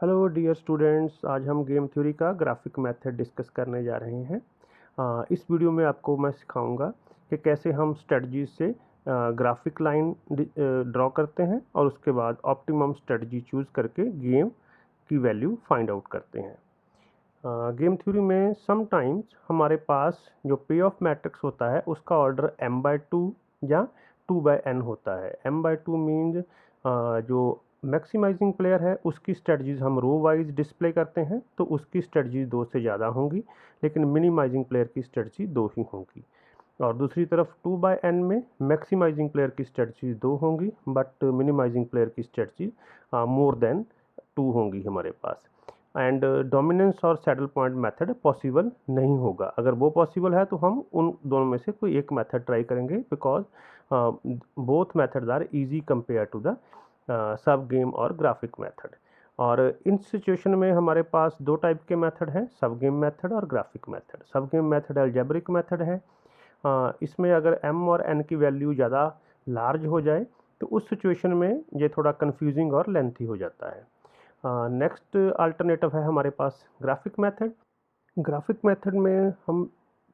Hello dear students, आज हम game theory का ग्राफिक मेथड डिस्कस करने जा रहे हैं। इस वीडियो में आपको मैं सिखाऊंगा कि कैसे हम स्ट्रेटजी से ग्राफिक लाइन ड्रॉ करते हैं और उसके बाद ऑप्टिमम स्ट्रेटजी चूज़ करके गेम की वैल्यू फाइंड आउट करते हैं। गेम थ्योरी में समटाइम्स हमारे पास जो पे ऑफ मैट्रिक्स होता है उसका ऑर्डर m/2 या 2/n होता है। m/2 मीन्स जो मैक्सिमाइजिंग प्लेयर है उसकी स्ट्रेटजीज हम रो वाइज डिस्प्ले करते हैं तो उसकी स्ट्रेटजी 2 से ज़्यादा होंगी, लेकिन मिनिमाइजिंग प्लेयर की स्ट्रेटजी 2 ही होंगी। और दूसरी तरफ 2/n में मैक्सिमाइजिंग प्लेयर की स्ट्रेटजी 2 होंगी बट मिनिमाइजिंग प्लेयर की स्ट्रेटजी मोर देन 2 होंगी हमारे पास। एंड डोमिनेंस और सैडल पॉइंट मेथड पॉसिबल नहीं होगा। अगर वो पॉसिबल है तो हम उन दोनों में से कोई एक मेथड ट्राई करेंगे, because both methods are easy compare to the sub game और ग्राफिक मेथड। और इन सिचुएशन में हमारे पास दो टाइप के मेथड हैं, सब गेम मेथड और ग्राफिक मेथड। सब गेम मेथड अलजेब्रिक मेथड है। इसमें अगर m और n की वैल्यू ज़्यादा लार्ज हो जाए तो उस सिचुएशन में ये थोड़ा कंफ्यूजिंग और लेंथी हो जाता है। नेक्स्ट अल्टरनेटिव है हमारे पास ग्राफिक मेथड। ग्राफिक मेथड में हम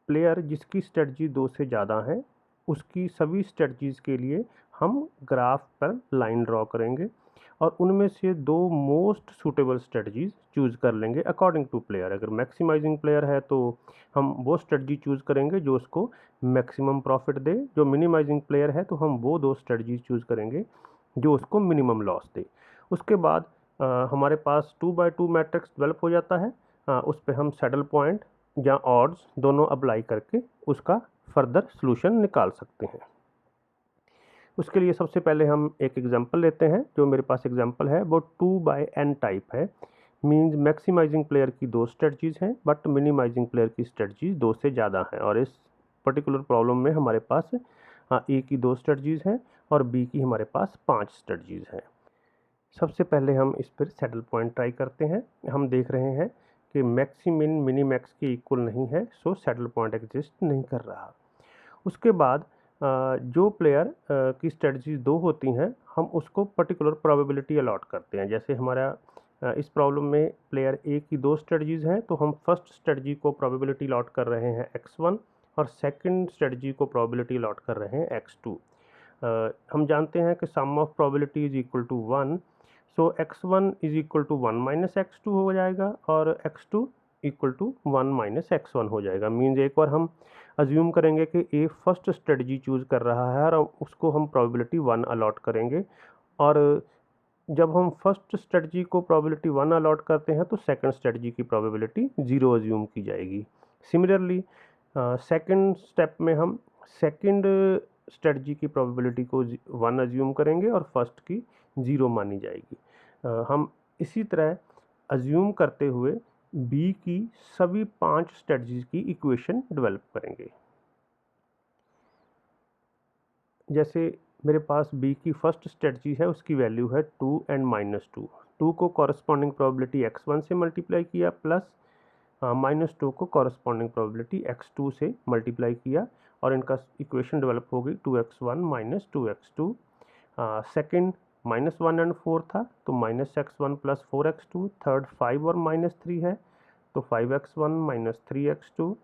प्लेयर जिसकी स्ट्रेटजी 2 से ज़्यादा है उसकी सभी स्ट्रेटजीज़ के लिए हम ग्राफ पर लाइन ड्रॉ करेंगे और उनमें से दो मोस्ट सूटेबल स्ट्रेटजीज़ चूज़ कर लेंगे अकॉर्डिंग टू प्लेयर। अगर मैक्सिमाइजिंग प्लेयर है तो हम वो स्ट्रेटजी चूज़ करेंगे जो उसको मैक्सिमम प्रॉफिट दे, जो मिनिमाइजिंग प्लेयर है तो हम वो दो स्ट्रेटजीज चूज़ करेंगे जो उसको मिनिमम लॉस दे। उसके बाद हमारे पास 2/2 मैट्रिक्स डेवलप हो जाता है। उस पर हम सैडल पॉइंट या ऑड्स दोनों अप्लाई करके उसका फर्दर सॉल्यूशन निकाल सकते हैं। उसके लिए सबसे पहले हम एक एग्जांपल लेते हैं। जो मेरे पास एग्जांपल है वो 2/n टाइप है। मींस मैक्सिमाइजिंग प्लेयर की दो स्ट्रेटजीज हैं बट मिनिमाइजिंग प्लेयर की स्ट्रेटजीज 2 से ज़्यादा हैं। और इस पर्टिकुलर प्रॉब्लम में हमारे पास ए की 2 स्ट्रेटजीज हैं और बी की हमारे पास 5 स्ट्रेटजीज हैं। सबसे पहले हम इस पर सैडल पॉइंट ट्राई करते हैं। हम देख रहे हैं कि मैक्सिमिन मिनी मैक्स के इक्वल नहीं है, सो सैडल पॉइंट एग्जिस्ट नहीं कर रहा। उसके बाद जो प्लेयर की स्ट्रेटजी 2 होती हैं हम उसको पर्टिकुलर प्रोबेबिलिटी अलॉट करते हैं। जैसे हमारा इस प्रॉब्लम में प्लेयर ए की 2 स्ट्रेटजीज हैं तो हम फर्स्ट स्ट्रेटजी को प्रोबेबिलिटी अलॉट कर रहे हैं x1 और सेकंड स्ट्रेटजी को प्रोबेबिलिटी अलॉट कर रहे हैं x2। हम जानते हैं कि sum of probability is equal to 1, so x1 is equal to 1 minus x2 हो जाएगा और x2 equal to 1 minus x1 हो जाएगा। मीन्स एक बार हम अज्यूम करेंगे कि ए फर्स्ट स्ट्रेटजी चूज़ कर रहा है और उसको हम प्रोबेबिलिटी 1 अलॉट करेंगे। और जब हम फर्स्ट स्ट्रेटजी को प्रोबेबिलिटी 1 अलॉट करते हैं तो सेकंड स्ट्रेटजी की प्रोबेबिलिटी 0 अज्यूम की जाएगी। सिमिलरली सेकंड स्टेप में हम सेकंड स्ट्रेटजी की प्रोबेबिलिटी को 1 अज्यूम करेंगे और फर्स्ट की 0 मानी जाएगी। हम इसी तरह अज्यूम करते हुए बी की सभी 5 स्ट्रेटजीज की इक्वेशन डेवलप करेंगे। जैसे मेरे पास बी की फर्स्ट स्ट्रेटजी है, उसकी वैल्यू है 2 एंड -2। 2 को कॉरस्पॉन्डिंग प्रोबेबिलिटी x1 से मल्टीप्लाई किया प्लस -2 को कॉरस्पॉन्डिंग प्रोबेबिलिटी x2 से मल्टीप्लाई किया और इनका इक्वेशन डेवलप हो गई 2x1 - 2x2। सेकंड -1 एंड 4 था तो -x1 + 4x2। थर्ड 5 और -3 है तो 5x1 - 3x2,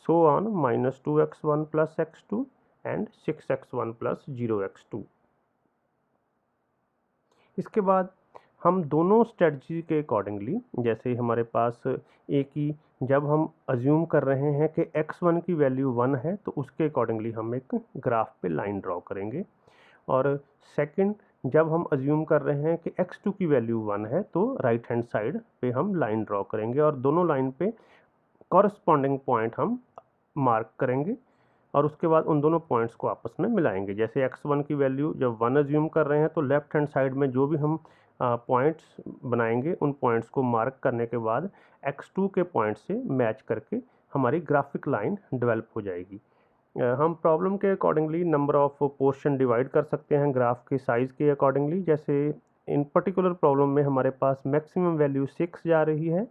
so on -2x1 + x2 and 6x1 + 0x2। इसके बाद हम दोनों स्ट्रेटजी के अकॉर्डिंगली, जैसे हमारे पास ए की जब हम अज्यूम कर रहे हैं कि x1 की वैल्यू 1 है तो उसके अकॉर्डिंगली हम एक ग्राफ पे लाइन ड्रॉ करेंगे। और सेकंड जब हम अज्यूम कर रहे हैं कि x2 की वैल्यू 1 है तो राइट हैंड साइड पे हम लाइन ड्रॉ करेंगे और दोनों लाइन पे कॉरस्पॉन्डिंग पॉइंट हम मार्क करेंगे और उसके बाद उन दोनों पॉइंट्स को आपस में मिलाएंगे। जैसे x1 की वैल्यू जब 1 अज्यूम कर रहे हैं तो लेफ्ट हैंड साइड में जो भी हम पॉइंट्स बनाएंगे उन पॉइंट्स को मार्क करने के बाद x2 के पॉइंट से मैच करके हमारी ग्राफिक लाइन डेवलप हो जाएगी। हम प्रॉब्लम के accordingly number of portion divide कर सकते हैं ग्राफ के साइज़ के अकॉर्डिंगली। जैसे इन पर्टिकुलर प्रॉब्लम में हमारे पास मैक्सिमम वैल्यू 6 जा रही है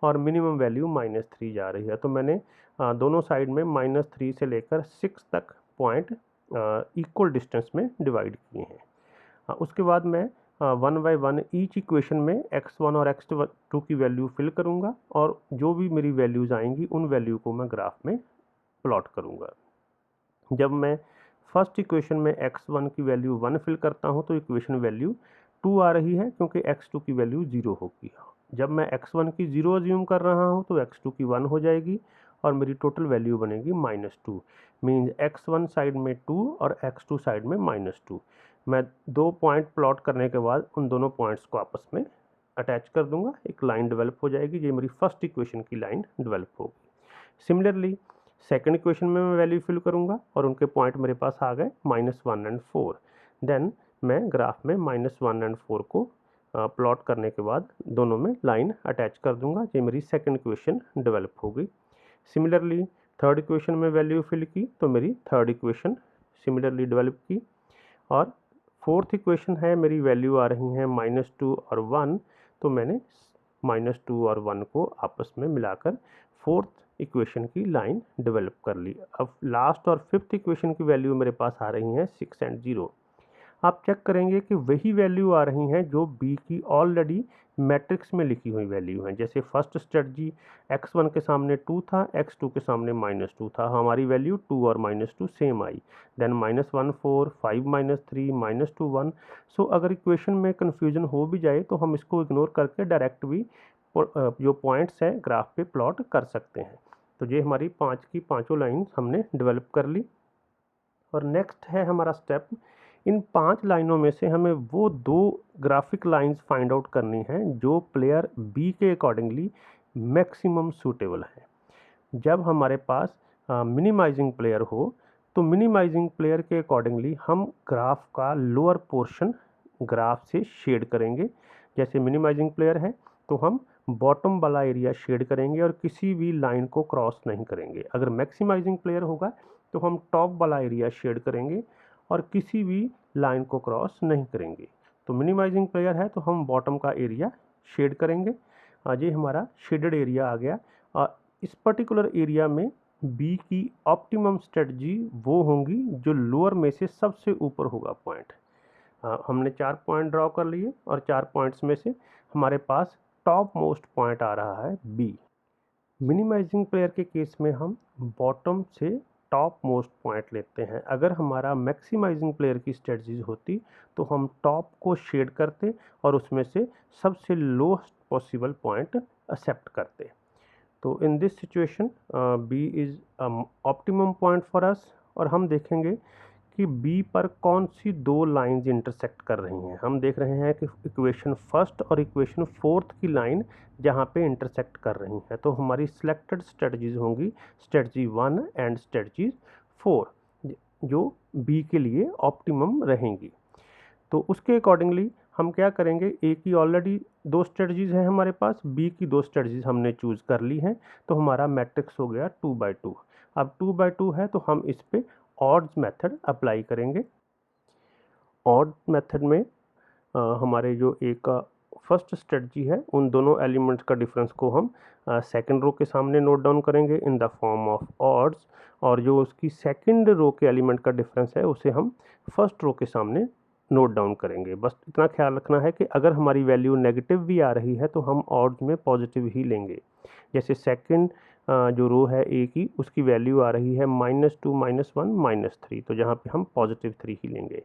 और मिनिमम वैल्यू -3 जा रही है, तो मैंने दोनों साइड में -3 से लेकर 6 तक पॉइंट इक्वल डिस्टेंस में डिवाइड किए हैं। उसके बाद मैं one by one each equation में x1 और x2 की वैल्यू फिल करूँगा और जो भी मेरी वैल्यूज़ आएंगी उन वैल्यू को मैं ग्राफ में प्लॉट करूँगा। जब मैं फर्स्ट इक्वेशन में x1 की वैल्यू 1 फिल करता हूँ तो इक्वेशन वैल्यू 2 आ रही है क्योंकि x2 की वैल्यू 0 होगी। जब मैं x1 की 0 अज्यूम कर रहा हूँ तो x2 की 1 हो जाएगी और मेरी टोटल वैल्यू बनेगी -2। मीन्स x1 साइड में 2 और x2 साइड में -2। मैं दो पॉइंट प्लॉट करने के बाद उन दोनों पॉइंट्स को आपस में अटैच कर दूंगा, एक लाइन डेवलप हो जाएगी। ये मेरी फर्स्ट इक्वेशन की लाइन डेवलप होगी। सिमिलरली सेकेंड इक्वेशन में मैं वैल्यू फिल करूंगा और उनके पॉइंट मेरे पास आ गए -1 एंड 4। देन मैं ग्राफ में -1 एंड 4 को प्लॉट करने के बाद दोनों में लाइन अटैच कर दूंगा। ये मेरी सेकेंड इक्वेशन डेवलप हो गई। सिमिलरली थर्ड इक्वेशन में वैल्यू फिल की तो मेरी थर्ड इक्वेशन सिमिलरली डेवलप की। और फोर्थ इक्वेशन है, मेरी वैल्यू आ रही हैं -2 और 1, तो मैंने -2 और 1 को आपस में मिलाकर फोर्थ इक्वेशन की लाइन डेवलप कर ली। अब लास्ट और फिफ्थ इक्वेशन की वैल्यू मेरे पास आ रही हैं 6 एंड 0। आप चेक करेंगे कि वही वैल्यू आ रही हैं जो बी की ऑलरेडी मैट्रिक्स में लिखी हुई वैल्यू हैं। जैसे फर्स्ट स्ट्रेटजी x1 के सामने 2 था, x2 के सामने -2 था, हमारी वैल्यू 2 और -2 सेम आई। देन -1 4, 5 -3, -2 1। सो अगर इक्वेशन में कन्फ्यूजन हो भी जाए तो हम इसको इग्नोर करके डायरेक्ट भी जो पॉइंट्स हैं ग्राफ पे प्लॉट कर सकते हैं। तो ये हमारी 5 की पाँचों लाइन्स हमने डेवलप कर ली। और नेक्स्ट है हमारा स्टेप, इन 5 लाइनों में से हमें वो 2 ग्राफिक लाइंस फाइंड आउट करनी हैं जो प्लेयर बी के अकॉर्डिंगली मैक्सिमम सूटेबल है। जब हमारे पास मिनिमाइजिंग प्लेयर हो तो मिनिमाइजिंग प्लेयर के अकॉर्डिंगली हम ग्राफ का लोअर पोर्शन ग्राफ से शेड करेंगे। जैसे मिनिमाइजिंग प्लेयर है तो हम बॉटम वाला एरिया शेड करेंगे और किसी भी लाइन को क्रॉस नहीं करेंगे। अगर मैक्सिमाइजिंग प्लेयर होगा तो हम टॉप वाला एरिया शेड करेंगे और किसी भी लाइन को क्रॉस नहीं करेंगे। तो मिनिमाइजिंग प्लेयर है तो हम बॉटम का एरिया शेड करेंगे। ये हमारा शेडेड एरिया आ गया। और इस पर्टिकुलर एरिया में बी की ऑप्टिमम स्ट्रेटजी वो होंगी जो लोअर में से सबसे ऊपर होगा पॉइंट। हमने 4 पॉइंट ड्रॉ कर लिए और 4 पॉइंट्स में से हमारे पास टॉप मोस्ट पॉइंट आ रहा है बी। मिनिमाइजिंग प्लेयर के केस में हम बॉटम से टॉप मोस्ट पॉइंट लेते हैं। अगर हमारा मैक्सिमाइजिंग प्लेयर की स्ट्रेटजीज होती तो हम टॉप को शेड करते और उसमें से सबसे लोएस्ट पॉसिबल पॉइंट एक्सेप्ट करते। तो in this situation B is optimum point for us. और हम देखेंगे कि बी पर कौन सी 2 लाइंस इंटरसेक्ट कर रही हैं। हम देख रहे हैं कि इक्वेशन फर्स्ट और इक्वेशन फोर्थ की लाइन जहाँ पे इंटरसेक्ट कर रही हैं, तो हमारी सिलेक्टेड स्ट्रेटजीज होंगी स्ट्रेटजी 1 एंड स्ट्रेटजी 4 जो बी के लिए ऑप्टिमम रहेंगी। तो उसके अकॉर्डिंगली हम क्या करेंगे, ए की ऑलरेडी 2 स्ट्रेटजीज हैं हमारे पास, बी की 2 स्ट्रेटजीज हमने चूज़ कर ली हैं, तो हमारा मैट्रिक्स हो गया 2/2। अब 2/2 है तो हम इस पे ऑड्स मेथड अप्लाई करेंगे। ऑड मेथड में हमारे जो ए का फर्स्ट स्ट्रेटजी है उन दोनों एलिमेंट्स का डिफरेंस को हम सेकंड रो के सामने नोट डाउन करेंगे in the form of odds, और जो उसकी सेकंड रो के एलिमेंट का डिफरेंस है उसे हम फर्स्ट रो के सामने नोट डाउन करेंगे। बस इतना ख्याल रखना है कि अगर हमारी वैल्यू नेगेटिव भी आ रही है तो हम ऑड्स में पॉजिटिव ही लेंगे। जैसे सेकंड जो रो है ए की उसकी वैल्यू आ रही है -2 -1 -3, तो जहाँ पे हम पॉजिटिव 3 ही लेंगे।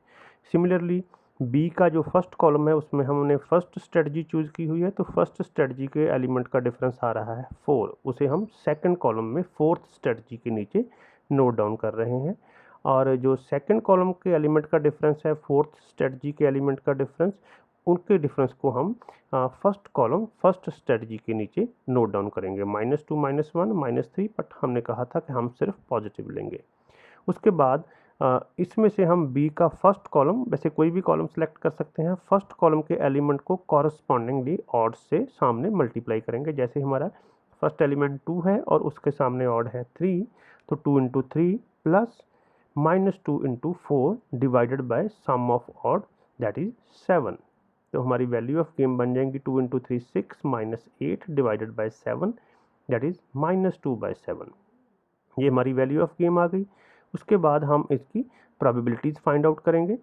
सिमिलरली बी का जो फर्स्ट कॉलम है उसमें हमने फर्स्ट स्ट्रेटजी चूज़ की हुई है, तो फर्स्ट स्ट्रेटजी के एलिमेंट का डिफरेंस आ रहा है 4, उसे हम सेकंड कॉलम में फोर्थ स्ट्रेटजी के नीचे नोट डाउन कर रहे हैं। और जो सेकंड कॉलम के एलिमेंट का डिफरेंस है फोर्थ स्ट्रेटजी के एलिमेंट का डिफरेंस, उनके डिफरेंस को हम फर्स्ट कॉलम फर्स्ट स्ट्रेटजी के नीचे नोट डाउन करेंगे -2 -1 -3, बट हमने कहा था कि हम सिर्फ पॉजिटिव लेंगे। उसके बाद इसमें से हम बी का फर्स्ट कॉलम, वैसे कोई भी कॉलम सेलेक्ट कर सकते हैं, फर्स्ट कॉलम के एलिमेंट को कॉरस्पॉन्डिंगली ऑड से सामने मल्टीप्लाई करेंगे। जैसे हमारा फर्स्ट एलिमेंट 2 है और उसके सामने ऑड है 3, तो 2 × 3 plus -2 × 4 divided by sum of odd that is 7। तो हमारी वैल्यू ऑफ गेम बन जाएंगी 2 × 3 6 -8 डिवाइडेड बाय 7 दैट इज -2/7। ये हमारी वैल्यू ऑफ गेम आ गई। उसके बाद हम इसकी प्रोबेबिलिटीज़ फाइंड आउट करेंगे।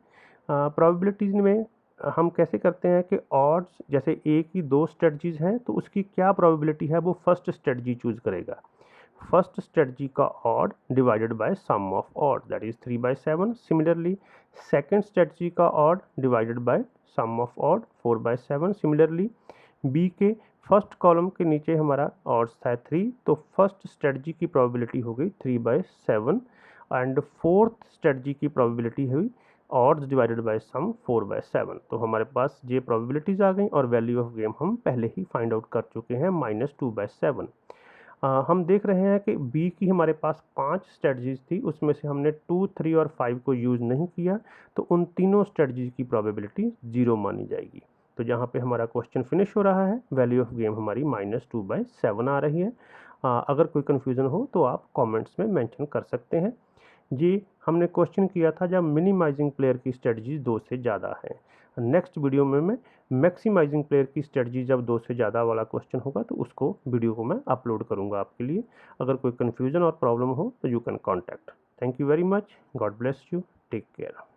प्रोबेबिलिटीज़ में हम कैसे करते हैं कि ऑड्स, जैसे ए की 2 स्ट्रेटजीज हैं तो उसकी क्या प्रोबेबिलिटी है, वो फर्स्ट स्ट्रेटजी चूज करेगा। फर्स्ट स्ट्रेटजी का odd divided by sum of odd, that is 3/7। Similarly second strategy का odd divided by sum of odd 4/7। Similarly B के फर्स्ट कॉलम के नीचे हमारा ऑड्स था 3, तो फर्स्ट स्ट्रेटजी की प्रोबेबिलिटी हो गई 3/7 एंड फोर्थ स्ट्रेटजी की प्रोबेबिलिटी हुई ऑड्स डिवाइडेड बाय सम 4/7। तो हमारे पास ये प्रोबेबिलिटीज आ गई और वैल्यू ऑफ गेम हम पहले ही फाइंड आउट कर चुके हैं -2/7। हम देख रहे हैं कि बी की हमारे पास 5 स्ट्रेटजीज थी, उसमें से हमने 2, 3 और 5 को यूज़ नहीं किया, तो उन तीनों स्ट्रेटजीज की प्रोबेबिलिटी 0 मानी जाएगी। तो जहाँ पे हमारा क्वेश्चन फिनिश हो रहा है, वैल्यू ऑफ गेम हमारी -2/7 आ रही है। अगर कोई कन्फ्यूज़न हो तो आप कमेंट्स में मेंशन कर सकते हैं। जी, हमने क्वेश्चन किया था जब मिनिमाइजिंग प्लेयर की स्ट्रेटजीज 2 से ज़्यादा है। नेक्स्ट वीडियो में मैं मैक्सिमाइजिंग प्लेयर की स्ट्रेटजी जब 2 से ज़्यादा वाला क्वेश्चन होगा तो उसको वीडियो को मैं अपलोड करूँगा आपके लिए। अगर कोई कन्फ्यूज़न और प्रॉब्लम हो तो you can contact. Thank you very much. God bless you. Take care.